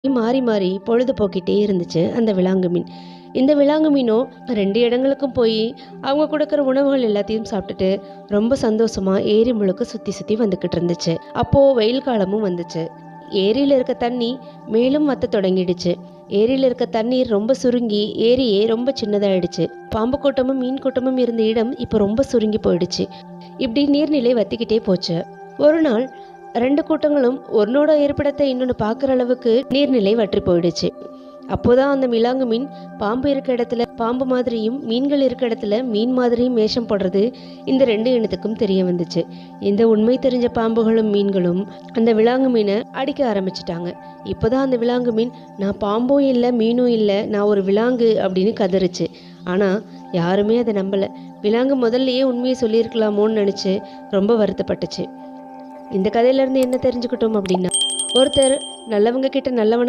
மாறி மாறி பொழுது போக்கிட்டே இருந்துச்சு அந்த விலாங்கு மீன். இந்த விலாங்கு மீனும் 2 இடங்களுக்கும் போய் அவங்க கொடுக்குற உணவுகள் எல்லாத்தையும் சாப்பிட்டுட்டு ரொம்ப சந்தோஷமா ஏரி முழுக்க சுத்தி சுத்தி வந்துகிட்டு இருந்துச்சு. அப்போ வெயில் காலமும் வந்துச்சு. ஏரியில இருக்க தண்ணி மேலும் வத்த தொடங்கிடுச்சு. ஏரியில இருக்க தண்ணீர் ரொம்ப சுருங்கி ஏரியே ரொம்ப சின்னதாயிடுச்சு. பாம்பு கூட்டமும் மீன் கூட்டமும் இருந்த இடம் இப்போ ரொம்ப சுருங்கி போயிடுச்சு. இப்படி நீர்நிலை வத்திக்கிட்டே போச்சு. ஒரு நாள் 2 கூட்டங்களும் ஒன்னோட இருப்பிடத்தை இன்னொன்று பார்க்குற அளவுக்கு நீர்நிலை வற்றி போயிடுச்சு. அப்போதான் அந்த மிலாங்கு மீன் பாம்பு இருக்க இடத்துல பாம்பு மாதிரியும் மீன்கள் இருக்க இடத்துல மீன் மாதிரியும் வேஷம் போடுறது இந்த 2 இனத்துக்கும் தெரிய வந்துச்சு. இந்த உண்மை தெரிஞ்ச பாம்புகளும் மீன்களும் அந்த விலாங்கு மீனை அடிக்க ஆரம்பிச்சிட்டாங்க. இப்போதான் அந்த விலாங்கு மீன் நான் பாம்பும் இல்லை மீனும் இல்லை, நான் ஒரு விலாங்கு அப்படின்னு கதறிச்சு. ஆனால் யாருமே அதை நம்பலை. விலாங்கு முதல்லையே உண்மையை சொல்லியிருக்கலாமோன்னு நினச்சி ரொம்ப வருத்தப்பட்டுச்சு. இந்த கதையிலேருந்து என்ன தெரிஞ்சுக்கிட்டோம் அப்படின்னா, ஒருத்தர் நல்லவங்க கிட்ட நல்லவனா